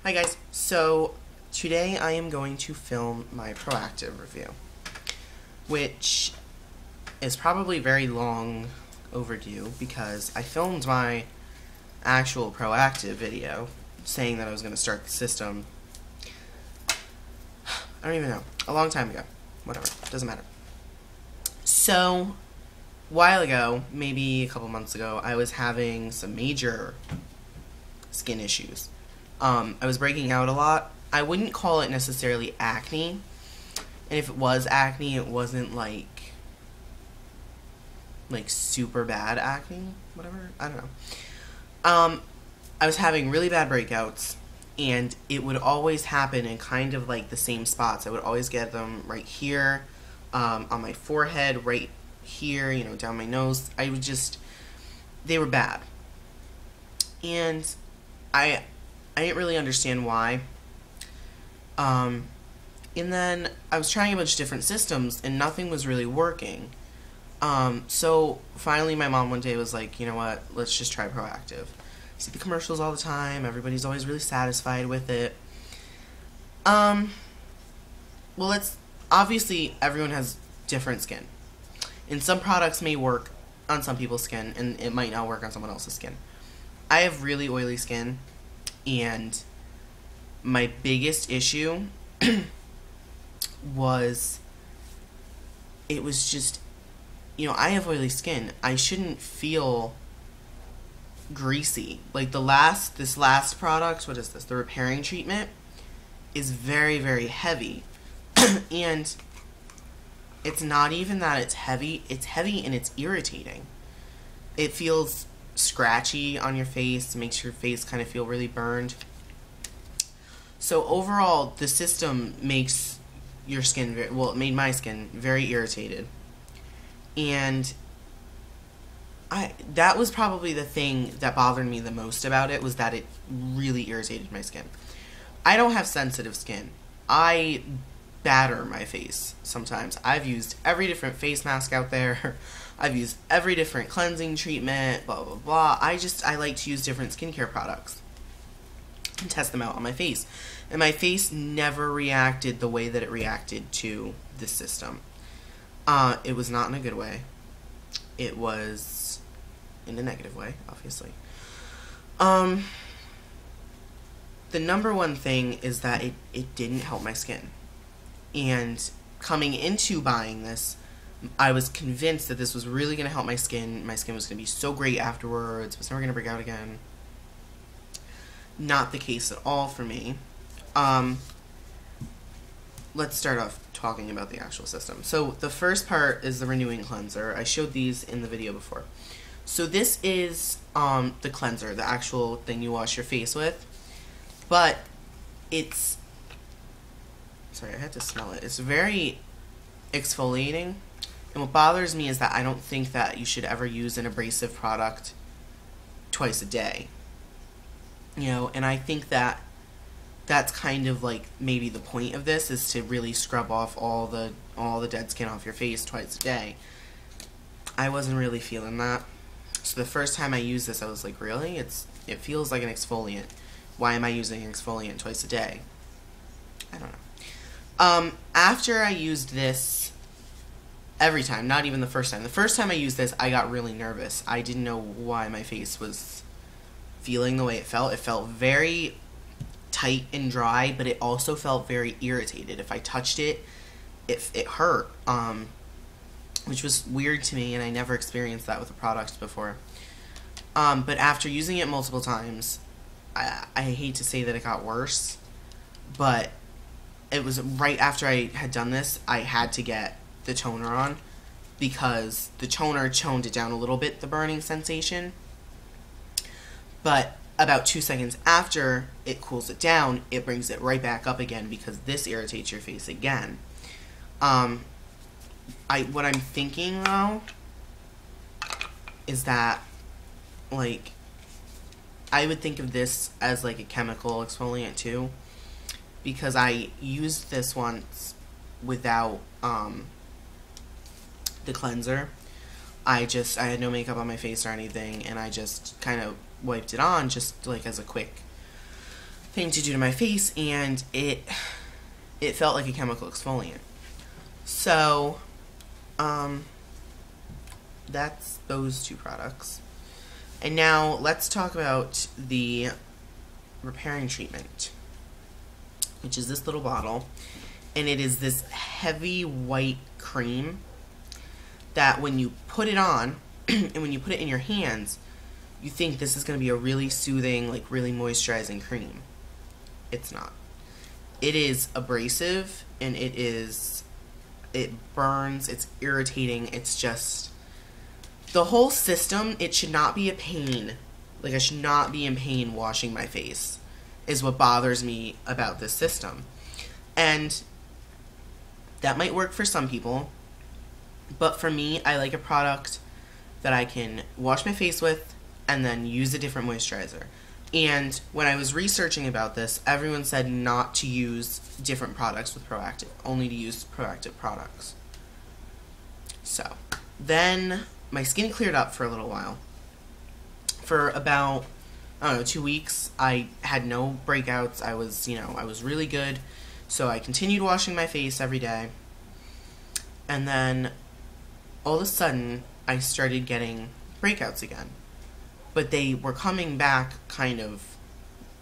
Hi guys, so today I am going to film my proactiv review, which is probably very long overdue because I filmed my actual proactiv video saying that I was going to start the system, I don't even know, a long time ago. Whatever, doesn't matter. So, a while ago, maybe a couple months ago, I was having some major skin issues. I was breaking out a lot. I wouldn't call it necessarily acne, and if it was acne, it wasn't like super bad acne, whatever, I don't know. I was having really bad breakouts, and it would always happen in kind of like the same spots. I would always get them right here, on my forehead, right here, you know, down my nose. They were bad. And I didn't really understand why. And then I was trying a bunch of different systems, and nothing was really working. So finally my mom one day was like, you know what, let's just try proactiv. See the commercials all the time, everybody's always really satisfied with it. Well, obviously everyone has different skin. And some products may work on some people's skin, and it might not work on someone else's skin. I have really oily skin, and my biggest issue was, it was just, you know, I have oily skin. I shouldn't feel greasy. Like this last product, what is this? The repairing treatment is very, very heavy. And it's not even that it's heavy and it's irritating. It feels scratchy on your face, makes your face kind of feel really burned. So overall, the system makes your skin it made my skin very irritated. And that was probably the thing that bothered me the most about it, was that it really irritated my skin. I don't have sensitive skin. I batter my face sometimes. I've used every different face mask out there. I've used every different cleansing treatment, blah, blah, blah. I like to use different skincare products and test them out on my face. And my face never reacted the way that it reacted to this system. It was not in a good way. It was in a negative way, obviously. The number one thing is that it didn't help my skin. And coming into buying this, I was convinced that this was really going to help my skin. My skin was going to be so great afterwards. It was never going to break out again. Not the case at all for me. Let's start off talking about the actual system. So the first part is the renewing cleanser. I showed these in the video before. So this is the cleanser, the actual thing you wash your face with. But it's... Sorry, I had to smell it. It's very exfoliating. And what bothers me is that I don't think that you should ever use an abrasive product twice a day. You know, and I think that that's kind of like maybe the point of this, is to really scrub off all the dead skin off your face twice a day. I wasn't really feeling that. So the first time I used this, I was like, really? It feels like an exfoliant. Why am I using an exfoliant twice a day? I don't know. After I used this, every time, not even the first time. The first time I used this, I got really nervous. I didn't know why my face was feeling the way it felt. It felt very tight and dry, but it also felt very irritated. If I touched it, it hurt, which was weird to me, and I never experienced that with a product before. But after using it multiple times, I hate to say that it got worse, but it was right after I had done this, I had to get the toner on, because the toner toned it down a little bit, the burning sensation. But about 2 seconds after it cools it down, it brings it right back up again, because this irritates your face again. What I'm thinking though is that, like, I would think of this as like a chemical exfoliant too, because I used this once without the cleanser. I had no makeup on my face or anything, and I just kind of wiped it on just like as a quick thing to do to my face, and it felt like a chemical exfoliant. So, that's those two products. And now let's talk about the repairing treatment, which is this little bottle, and it is this heavy white cream that when you put it on and when you put it in your hands, you think this is going to be a really soothing, like really moisturizing cream. It's not. It is abrasive, and it burns, it's irritating, it's just, the whole system, it should not be a pain. Like, I should not be in pain washing my face, is what bothers me about this system. And that might work for some people, but for me, I like a product that I can wash my face with and then use a different moisturizer. And when I was researching about this, everyone said not to use different products with Proactiv, only to use Proactiv products. So, then my skin cleared up for a little while. For about, I don't know, 2 weeks, I had no breakouts. I was, I was really good. So I continued washing my face every day. And then, all of a sudden, I started getting breakouts again. But they were coming back kind of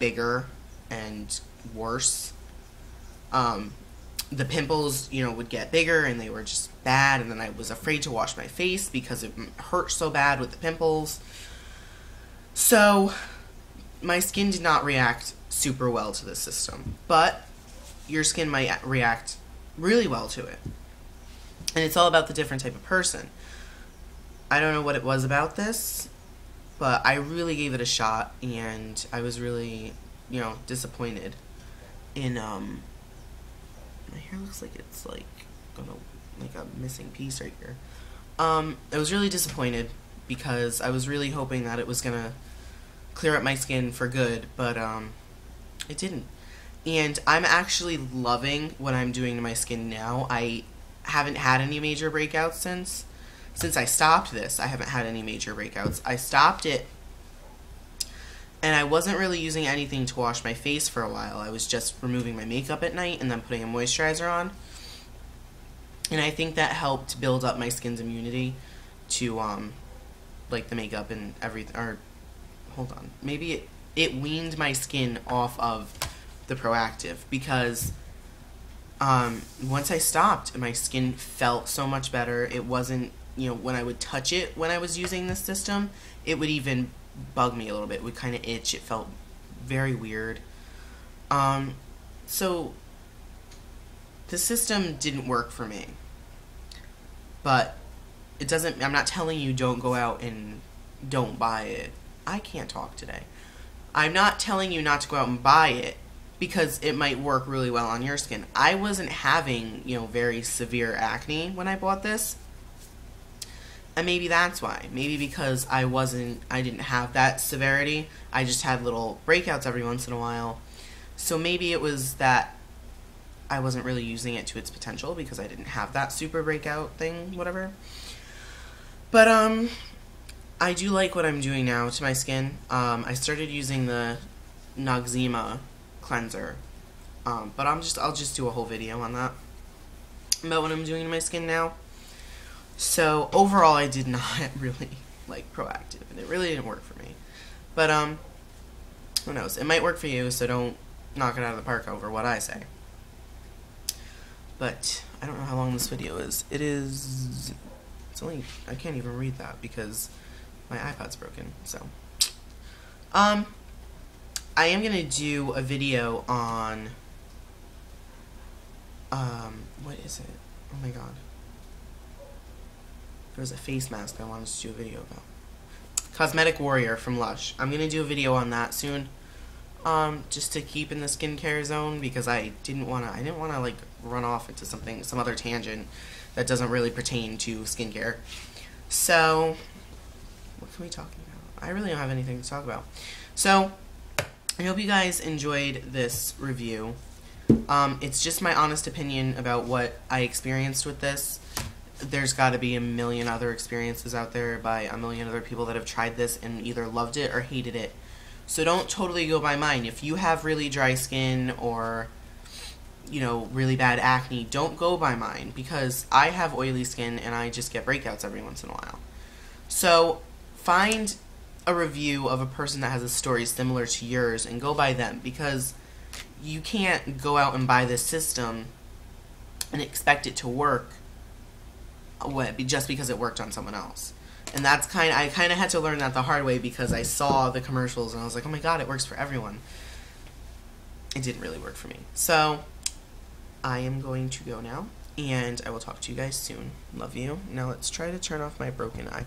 bigger and worse. The pimples, would get bigger, and they were just bad, and then I was afraid to wash my face because it hurt so bad with the pimples. So, my skin did not react super well to this system, but your skin might react really well to it. And it's all about the different type of person. I don't know what it was about this, but I really gave it a shot, and I was really, disappointed in, my hair looks like it's, like a missing piece right here. I was really disappointed because I was really hoping that it was gonna clear up my skin for good, but, it didn't. And I'm actually loving what I'm doing to my skin now. I haven't had any major breakouts since I stopped this. I haven't had any major breakouts. I stopped it, and I wasn't really using anything to wash my face for a while. I was just removing my makeup at night and then putting a moisturizer on. And I think that helped build up my skin's immunity to, like, the makeup and everything. Or, hold on. Maybe it weaned my skin off of the Proactiv, because once I stopped, my skin felt so much better. It wasn't, when I would touch it when I was using this system, it would even bug me a little bit. It would kind of itch. It felt very weird. So the system didn't work for me. But it doesn't, I'm not telling you don't go out and don't buy it. I can't talk today. I'm not telling you not to go out and buy it, because it might work really well on your skin. I wasn't having, very severe acne when I bought this. And maybe that's why. Maybe because I didn't have that severity. I just had little breakouts every once in a while. So maybe it was that I wasn't really using it to its potential because I didn't have that super breakout thing, whatever. But, I do like what I'm doing now to my skin. I started using the Noxzema cleanser. But I'll just do a whole video on that, about what I'm doing to my skin now. So, overall, I did not really like Proactiv, and it really didn't work for me. But, who knows? It might work for you, so don't knock it out of the park over what I say. But, I don't know how long this video is. It's only, I can't even read that because my iPod's broken, so. I am gonna do a video on, what is it? Oh my god. There was a face mask I wanted to do a video about. Cosmetic Warrior from Lush. I'm gonna do a video on that soon. Just to keep in the skincare zone, because I didn't wanna like run off into some other tangent that doesn't really pertain to skincare. So, what can we talk about? I really don't have anything to talk about. So, I hope you guys enjoyed this review. It's just my honest opinion about what I experienced with this. There's got to be a million other experiences out there by a million other people that have tried this and either loved it or hated it. So don't totally go by mine. If you have really dry skin or, you know, really bad acne, don't go by mine, because I have oily skin and I just get breakouts every once in a while. So find a review of a person that has a story similar to yours and go by them, because you can't go out and buy this system and expect it to work just because it worked on someone else. And that's I kind of had to learn that the hard way, because I saw the commercials and I was like, oh my god, it works for everyone. It didn't really work for me. So I am going to go now, and I will talk to you guys soon. Love you. Now let's try to turn off my broken iPod.